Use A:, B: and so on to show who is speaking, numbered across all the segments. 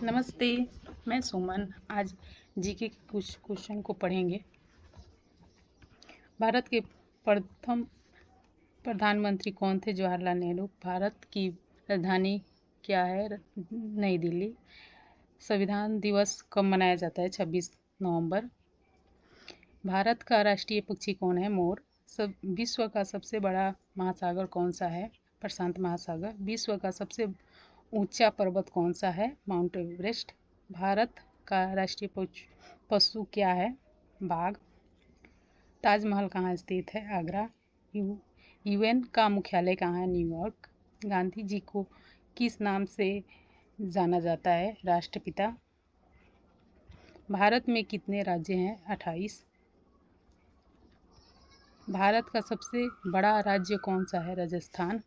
A: नमस्ते। मैं सुमन। आज जीके के कुछ क्वेश्चन को पढ़ेंगे। भारत के प्रथम प्रधानमंत्री कौन थे? जवाहरलाल नेहरू। भारत की राजधानी क्या है? नई दिल्ली। संविधान दिवस कब मनाया जाता है? 26 नवंबर। भारत का राष्ट्रीय पक्षी कौन है? मोर। विश्व का सबसे बड़ा महासागर कौन सा है? प्रशांत महासागर। विश्व का सबसे ऊंचा पर्वत कौन सा है? Mount Everest. भारत का राष्ट्रीय पशु क्या है? बाघ। ताजमहल कहाँ स्थित है? आगरा। यूएन का मुख्यालय कहाँ है? न्यूयॉर्क। गांधी जी को किस नाम से जाना जाता है? राष्ट्रपिता। भारत में कितने राज्य हैं? 28। भारत का सबसे बड़ा राज्य कौन सा है? राजस्थान।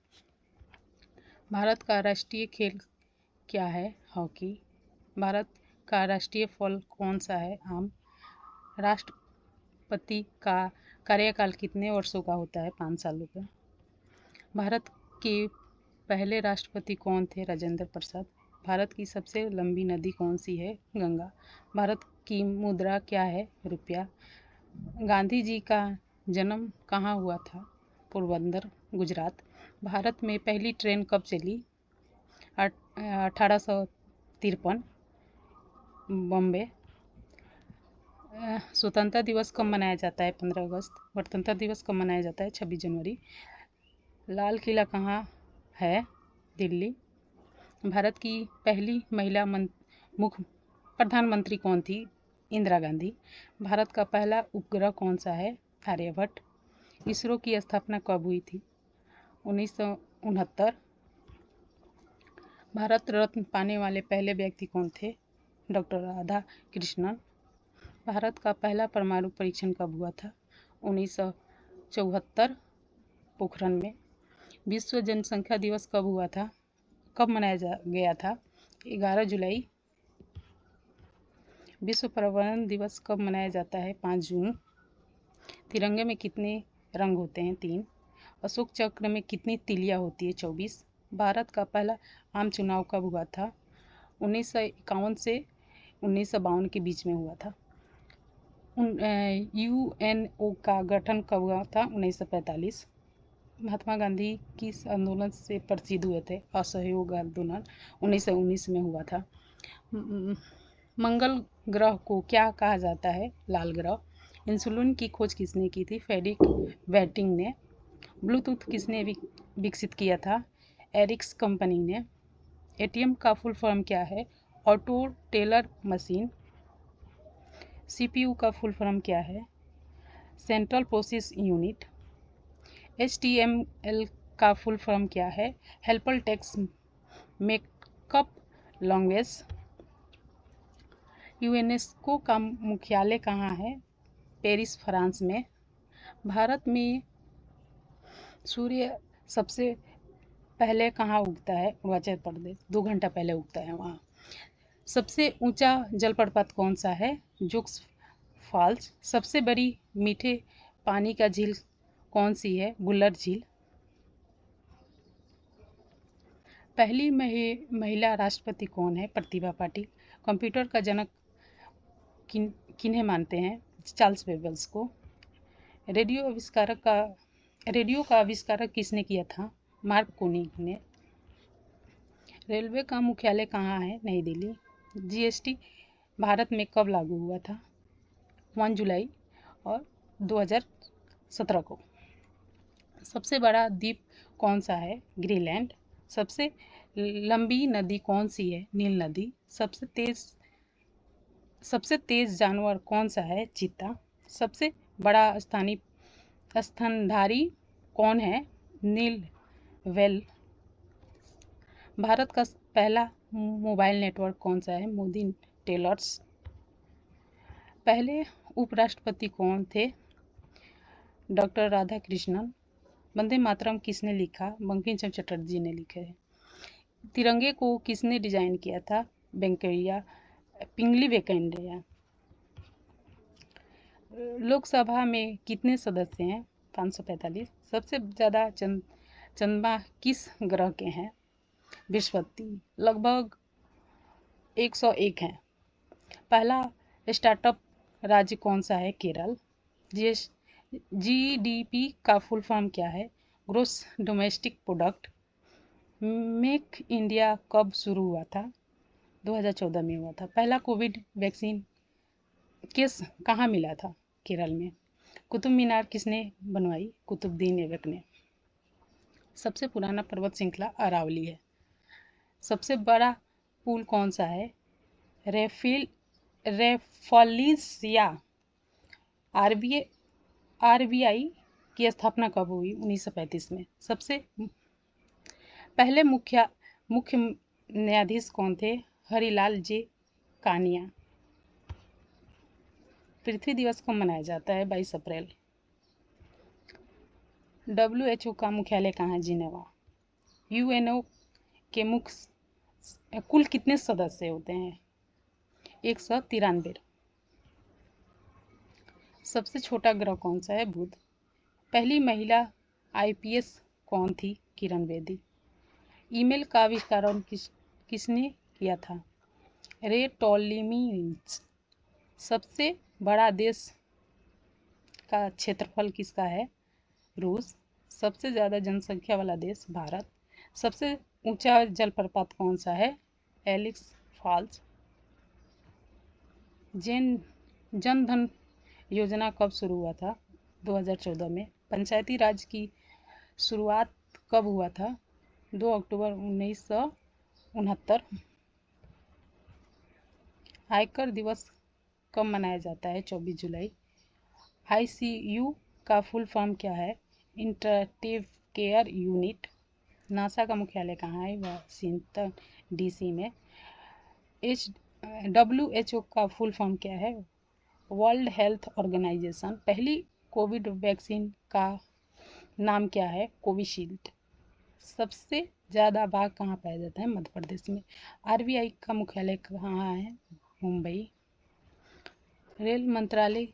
A: भारत का राष्ट्रीय खेल क्या है? हॉकी। भारत का राष्ट्रीय फल कौन सा है? आम। राष्ट्रपति का कार्यकाल कितने वर्षों का होता है? 5 सालों का। भारत के पहले राष्ट्रपति कौन थे? राजेंद्र प्रसाद। भारत की सबसे लंबी नदी कौन सी है? गंगा। भारत की मुद्रा क्या है? रुपया। गांधी जी का जन्म कहाँ हुआ था? पोरबंदर, गुजरात। भारत में पहली ट्रेन कब चली? 1853, बॉम्बे। स्वतंत्रता दिवस कब मनाया जाता है? 15 अगस्त। गणतंत्र दिवस कब मनाया जाता है? 26 जनवरी। लाल किला कहाँ है? दिल्ली। भारत की पहली महिला मुख्य प्रधानमंत्री कौन थी? इंदिरा गांधी। भारत का पहला उपग्रह कौन सा है? आर्यभट्ट। इसरो की स्थापना कब हुई थी? 1969। भारत रत्न पाने वाले पहले व्यक्ति कौन थे? डॉक्टर राधा कृष्णन। भारत का पहला परमाणु परीक्षण कब हुआ था? 1974, पोखरण में। विश्व जनसंख्या दिवस कब हुआ था? कब मनाया गया था? 11 जुलाई। विश्व पर्यावरण दिवस कब मनाया जाता है? 5 जून। तिरंगे में कितने रंग होते हैं? 3। अशोक चक्र में कितनी तिलियां होती है? 24। भारत का पहला आम चुनाव कब हुआ था? 1951 से 1952 के बीच में हुआ था। यूएनओ का गठन कब हुआ था? 1945। महात्मा गांधी किस आंदोलन से प्रसिद्ध हुए थे? असहयोग आंदोलन 1919 में हुआ था। मंगल ग्रह को क्या कहा जाता है? लाल ग्रह। इंसुलिन की खोज किसने की थी? फ्रेडरिक बेंटिंक ने। ब्लूटूथ किसने विकसित किया था? एरिक्स कंपनी ने। एटीएम का फुल फॉर्म क्या है? Auto teller machine. सीपीयू का फुल फॉर्म क्या है? Central process unit. HTML का फुल फॉर्म क्या है? Helper text makeup language. UNESCO का मुख्यालय कहाँ है? पेरिस, फ्रांस में। भारत में सूर्य सबसे पहले कहाँ उगता है? अरुणाचल प्रदेश। 2 घंटा पहले उगता है वहाँ। सबसे ऊंचा जलप्रपात कौन सा है? जोग फॉल्स। सबसे बड़ी मीठे पानी का झील कौन सी है? बुल्लर झील। पहली महिला राष्ट्रपति कौन है? प्रतिभा पाटिल। कंप्यूटर का जनक किन्हें मानते हैं? चार्ल्स बेबल्स को। रेडियो का आविष्कारक किसने किया था? मार्क कोनिग ने। रेलवे का मुख्यालय कहाँ है? नई दिल्ली। जीएसटी भारत में कब लागू हुआ था? 1 जुलाई और 2017 को। सबसे बड़ा द्वीप कौन सा है? ग्रीनलैंड। सबसे लंबी नदी कौन सी है? नील नदी। सबसे तेज जानवर कौन सा है? चीता। सबसे बड़ा स्तनधारी कौन है? नील वेल। भारत का पहला मोबाइल नेटवर्क कौन सा है? मोदी टेलर्स। पहले उपराष्ट्रपति कौन थे? डॉक्टर राधा कृष्णन। वंदे मातरम किसने लिखा? बंकिम चंद्र चटर्जी ने लिखे है। तिरंगे को किसने डिजाइन किया था? पिंगली वेंकैया। लोकसभा में कितने सदस्य हैं? 545। सबसे ज़्यादा चंद्रमा किस ग्रह के हैं? बृहस्पति। लगभग 101 हैं। पहला स्टार्टअप राज्य कौन सा है? केरल। GDP का फुल फॉर्म क्या है? Gross domestic product. Make India कब शुरू हुआ था? 2014 में हुआ था। पहला कोविड वैक्सीन कहाँ मिला था? केरल में। कुतुब मीनार किसने बनवाई? कुतुबुद्दीन ऐबक ने। सबसे पुराना पर्वत श्रृंखला अरावली है। सबसे बड़ा पुल कौन सा है? रेफलिसिया। आरबीआई की स्थापना कब हुई? 1935 में। सबसे पहले मुख्य न्यायाधीश कौन थे? हरिलाल जे कानिया। पृथ्वी दिवस कब मनाया जाता है? 22 अप्रैल। WHO का मुख्यालय कहाँ है? जिनेवा। यूएनओ के कुल कितने सदस्य होते हैं? 193। सबसे छोटा ग्रह कौन सा है? बुध। पहली महिला IPS कौन थी? किरण बेदी। ईमेल का आविष्कार किसने किया था? रे टॉलीमीज। सबसे बड़ा देश का क्षेत्रफल किसका है? रूस। सबसे ज़्यादा जनसंख्या वाला देश? भारत। सबसे ऊंचा जलप्रपात कौन सा है? एलिक्स फॉल्स। जन धन योजना कब शुरू हुआ था? 2014 में। पंचायती राज की शुरुआत कब हुआ था? 2 अक्टूबर 1969। आयकर दिवस कब मनाया जाता है? 24 जुलाई। ICU का फुल फॉर्म क्या है? Intensive care unit. नासा का मुख्यालय कहाँ है? वाशिंगटन DC में। WHO का फुल फॉर्म क्या है? World health organisation. पहली कोविड वैक्सीन का नाम क्या है? कोविशील्ड। सबसे ज़्यादा बाघ कहाँ पाया जाता है? मध्य प्रदेश में। RBI का मुख्यालय कहाँ है? मुंबई। रेल मंत्रालय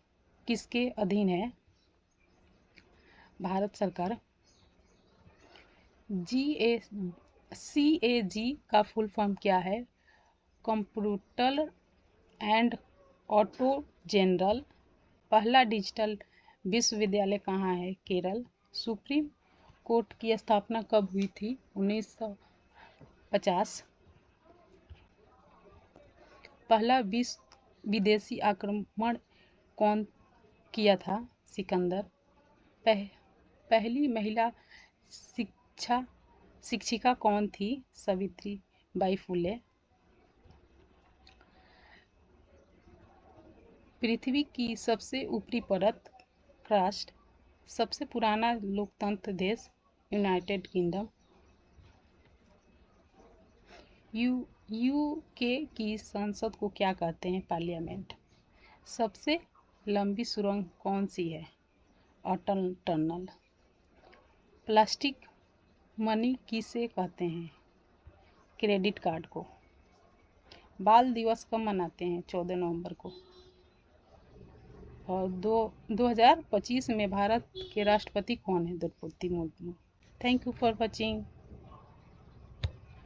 A: किसके अधीन है? भारत सरकार। CAG का फुल फॉर्म क्या है? Computer and auto general. पहला डिजिटल विश्वविद्यालय कहाँ है? केरल। सुप्रीम कोर्ट की स्थापना कब हुई थी? 1950। पहला विदेशी आक्रमण कौन किया था? सिकंदर। पहली महिला शिक्षिका कौन थी? सावित्रीबाई फुले। पृथ्वी की सबसे ऊपरी परत? क्रस्ट। सबसे पुराना लोकतंत्र देश? United kingdom. UK की संसद को क्या कहते हैं? पार्लियामेंट। सबसे लंबी सुरंग कौन सी है? अटल टनल। प्लास्टिक मनी किसे कहते हैं? क्रेडिट कार्ड को। बाल दिवस कब मनाते हैं? 14 नवंबर को। और 2025 में भारत के राष्ट्रपति कौन है? Draupadi Murmu. Thank you for watching.